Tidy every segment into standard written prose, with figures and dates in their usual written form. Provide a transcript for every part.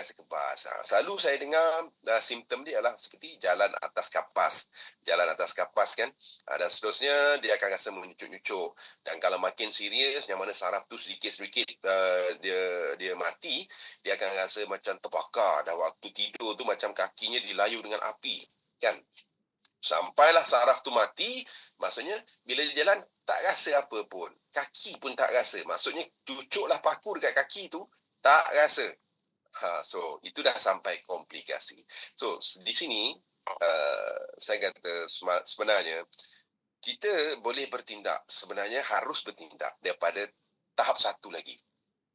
rasa kebas. Selalu saya dengar simptom dia adalah seperti jalan atas kapas. Jalan atas kapas kan. Dan seterusnya dia akan rasa menyucuk-nyucuk. Dan kalau makin serius, yang mana saraf tu sedikit-sedikit dia mati, dia akan rasa macam terbakar. Dan waktu tidur tu macam kakinya dilayu dengan api. Kan? Sampailah saraf tu mati, maksudnya bila dia jalan tak rasa apa pun. Kaki pun tak rasa. Maksudnya cucuklah paku dekat kaki tu, tak rasa. So itu dah sampai komplikasi. So di sini saya kata sebenarnya kita boleh bertindak. Sebenarnya harus bertindak daripada tahap satu lagi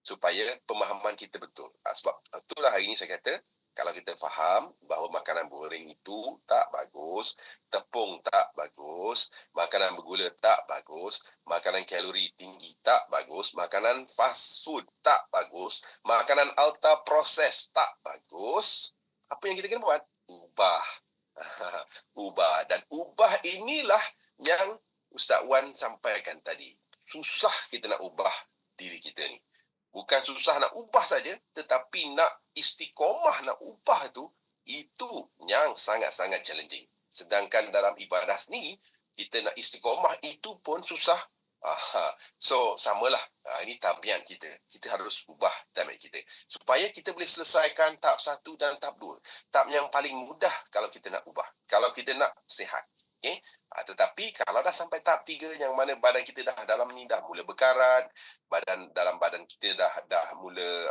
supaya pemahaman kita betul. Sebab itulah hari ini saya kata kalau kita faham bahawa makanan goreng itu tak bagus, tepung tak bagus, makanan bergula tak bagus, makanan kalori tinggi tak bagus, makanan fast food tak bagus, makanan ultra processed tak bagus, apa yang kita kena buat? Ubah. Ubah. Dan ubah inilah yang Ustaz Wan sampaikan tadi. Susah kita nak ubah diri kita ni. Bukan susah nak ubah saja, tetapi nak istiqomah nak ubah itu yang sangat-sangat challenging. Sedangkan dalam ibadah sendiri, kita nak istiqomah itu pun susah. So, samalah. Ini tabiat kita. Kita harus ubah tabiat kita. Supaya kita boleh selesaikan tahap 1 dan tahap 2. Tahap yang paling mudah kalau kita nak ubah. Kalau kita nak sihat. Okay? Tetapi kalau dah sampai tahap 3 yang mana badan kita dah dalam ni dah mula berkarat, dalam badan kita dah mula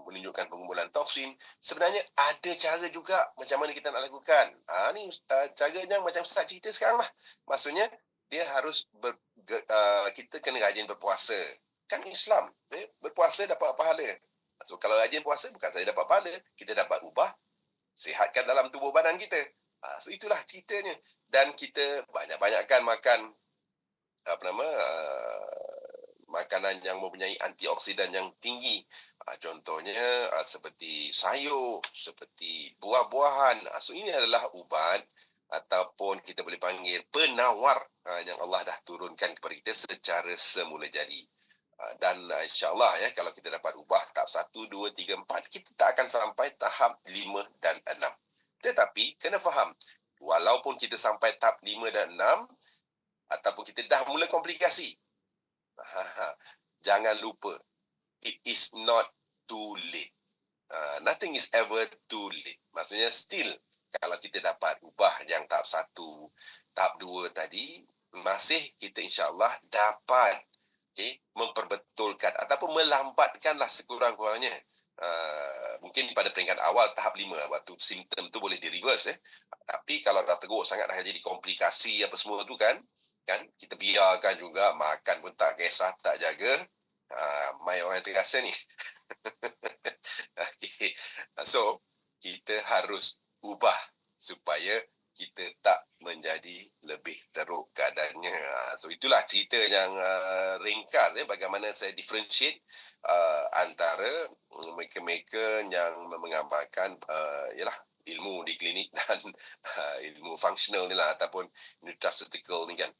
menunjukkan pengumpulan toksin, sebenarnya ada cara juga macam mana kita nak lakukan. Ni caranya macam Ustaz cerita sekarang lah. Maksudnya dia harus kita kena rajin berpuasa. Kan Islam, berpuasa dapat pahala. So kalau rajin puasa bukan saja dapat pahala, kita dapat ubah, sihatkan dalam tubuh badan kita. So itulah ceritanya. Dan kita banyak-banyakkan makan makanan yang mempunyai antioksidan yang tinggi. Contohnya seperti sayur, seperti buah-buahan. So ini adalah ubat ataupun kita boleh panggil penawar yang Allah dah turunkan kepada kita secara semula jadi. Dan insyaAllah kalau kita dapat ubah tahap 1, 2, 3, 4, kita tak akan sampai tahap 5 dan 6. Tetapi kena faham, walaupun kita sampai tahap 5 dan 6 ataupun kita dah mula komplikasi, jangan lupa, it is not too late. Nothing is ever too late. Maksudnya still, kalau kita dapat ubah yang tahap 1, tahap 2 tadi, masih kita insyaAllah dapat memperbetulkan ataupun melambatkanlah sekurang-kurangnya. Mungkin pada peringkat awal tahap 5 waktu simptom tu boleh di reverse tapi kalau dah teruk sangat dah jadi komplikasi apa semua tu kan kita biarkan juga, makan pun tak kisah, tak jaga, mai orang yang terasa ni. Okay. So kita harus ubah supaya kita tak menjadi lebih teruk keadaannya. So itulah cerita yang ringkas bagaimana saya differentiate antara mereka-mereka yang mengamalkan ialah ilmu di klinik dan ilmu functional ni lah ataupun nutraceutical ni kan.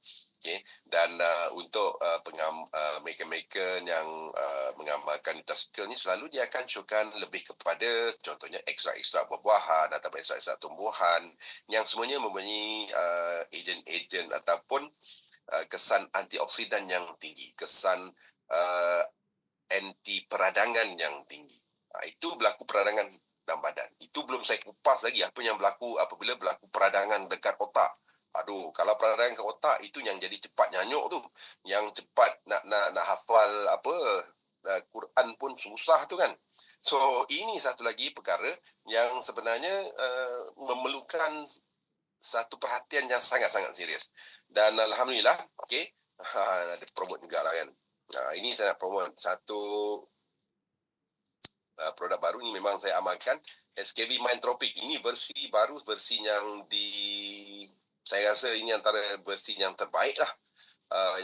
Okay. Dan untuk mereka-mereka yang mengamalkan nutraceutical ni selalu dia akan showkan lebih kepada contohnya ekstrak-ekstrak buah-buahan ataupun ekstrak-ekstrak tumbuhan yang semuanya mempunyai ejen-ejen ataupun kesan antioksidan yang tinggi, kesan anti peradangan yang tinggi. Itu berlaku peradangan dalam badan. Itu belum saya kupas lagi apa yang berlaku apabila berlaku peradangan dekat otak. Aduh, kalau peradangan ke otak itu yang jadi cepat nyanyuk tu. Yang cepat nak hafal Quran pun susah tu kan. So, ini satu lagi perkara yang sebenarnya memerlukan satu perhatian yang sangat-sangat serius. Dan alhamdulillah, ada promote juga lah kan. Ini saya nak promote satu produk baru ni memang saya amalkan, SKV Mindtropic. Ini versi baru, versi yang saya rasa ini antara versi yang terbaik lah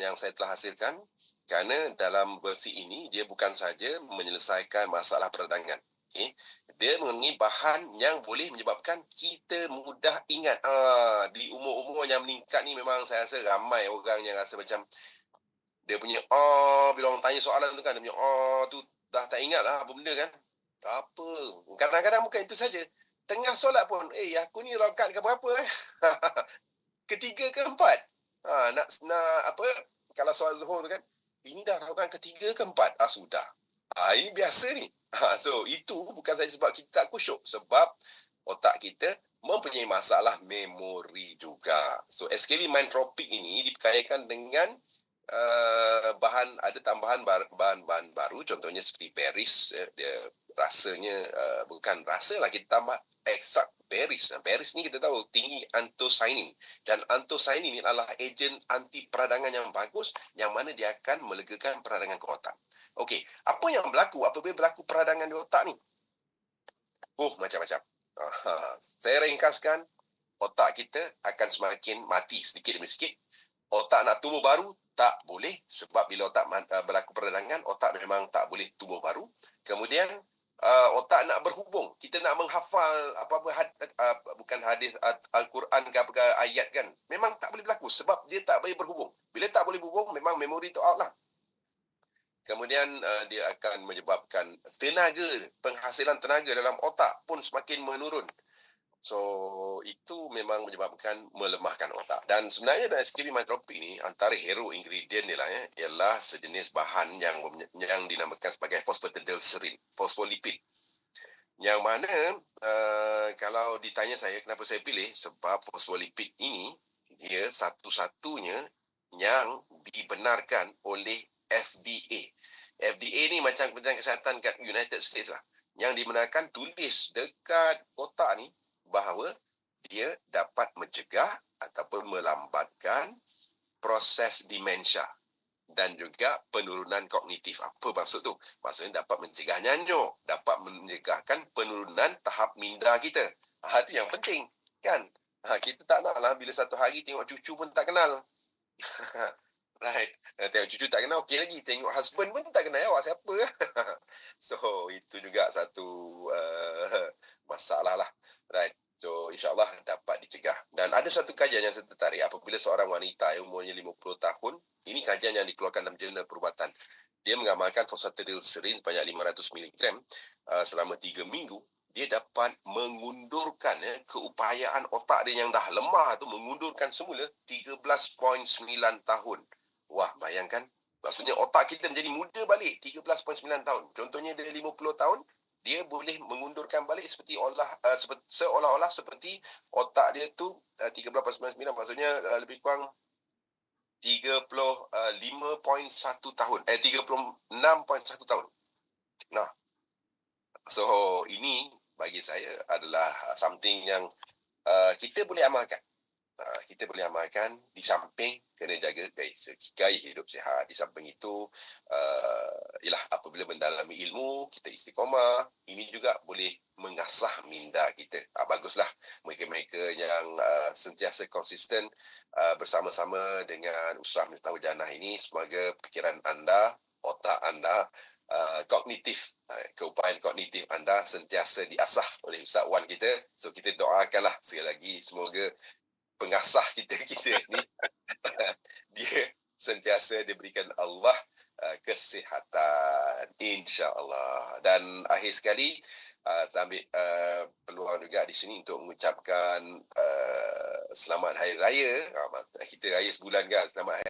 yang saya telah hasilkan, kerana dalam versi ini dia bukan saja menyelesaikan masalah peradangan. Dia mengenai bahan yang boleh menyebabkan kita mudah ingat. Di umur-umur yang meningkat ni memang saya rasa ramai orang yang rasa macam dia punya bila orang tanya soalan tu kan, dia punya tu dah tak ingat lah apa benda kan. Apa, kadang-kadang bukan itu saja. Tengah solat pun, aku ni rakaat ke berapa eh? Ketiga ke empat? Nak apa, kalau solat Zuhur tu kan, ini dah rakaat ketiga ke empat? Sudah. Ini biasa ni. So, itu bukan saja sebab kita tak khusyuk. Sebab otak kita mempunyai masalah memori juga. So, SKB Mindtropic ini diperkayakan dengan ada tambahan bahan-bahan baru, contohnya seperti Paris. Dia rasanya, bukan rasa lah, kita tambah ekstrak Paris. Paris ni kita tahu tinggi anthocyanin, dan anthocyanin ini adalah ejen anti peradangan yang bagus, yang mana dia akan melegakan peradangan ke otak. Okey, apa yang berlaku apabila berlaku peradangan di otak ni? Macam-macam. Saya ringkaskan, otak kita akan semakin mati sedikit demi sedikit. Otak nak tumbuh baru, tak boleh. Sebab bila otak berlaku peradangan, otak memang tak boleh tumbuh baru. Kemudian, otak nak berhubung. Kita nak menghafal apa-apa, bukan hadis Al-Quran ke apa ayat kan. Memang tak boleh berlaku sebab dia tak boleh berhubung. Bila tak boleh berhubung, memang memori tu out lah. Kemudian dia akan menyebabkan penghasilan tenaga dalam otak pun semakin menurun. So, itu memang menyebabkan melemahkan otak. Dan sebenarnya dalam SKB Mindtropic ni, antara hero ingredient ni lah ialah sejenis bahan yang dinamakan sebagai fosfolipid. Yang mana, kalau ditanya saya kenapa saya pilih, sebab fosfolipid ini, dia satu-satunya yang dibenarkan oleh FDA. FDA ni macam Kementerian Kesihatan kat United States lah. Yang dibenarkan tulis dekat kotak ni, bahawa dia dapat mencegah ataupun melambatkan proses demensia dan juga penurunan kognitif. Apa maksud tu? Maksudnya dapat mencegah nyanyuk, dapat mencegahkan penurunan tahap minda kita. Itu yang penting, kan? Kita tak naklah bila satu hari tengok cucu pun tak kenal. Right. Tengok cucu tak kenal, okey lagi. Tengok husband pun tak kenal, awak siapa? So, itu juga satu masalah lah. Right. So, insyaAllah dapat dicegah. Dan ada satu kajian yang saya tertarik apabila seorang wanita yang umurnya 50 tahun, ini kajian yang dikeluarkan dalam jurnal perubatan. Dia mengamalkan fosfatidilserin sebanyak 500 mg selama 3 minggu. Dia dapat mengundurkan keupayaan otak dia yang dah lemah tu, mengundurkan semula 13.9 tahun. Wah, bayangkan. Maksudnya otak kita menjadi muda balik 13.9 tahun. Contohnya dia 50 tahun, dia boleh mengundurkan balik seolah-olah seperti otak dia tu 13.9, maksudnya lebih kurang 35.1 tahun. 36.1 tahun. Nah, so ini bagi saya adalah something yang kita boleh amalkan. Kita boleh amalkan di samping kena jaga gaya hidup sihat. Di samping itu, ialah apabila mendalami ilmu, kita istiqomah. Ini juga boleh mengasah minda kita. Baguslah mereka-mereka yang sentiasa konsisten bersama-sama dengan Usrah Miftahul Jannah ini. Semoga fikiran anda, otak anda, keupayaan kognitif anda sentiasa diasah oleh Ustaz Wan kita. So, kita doakanlah sekali lagi, semoga pengasah kita ni dia sentiasa diberikan Allah kesihatan, insya-Allah. Dan akhir sekali, saya ambil peluang juga di sini untuk mengucapkan selamat Hari Raya. Kita raya sebulan kan, selamat Hari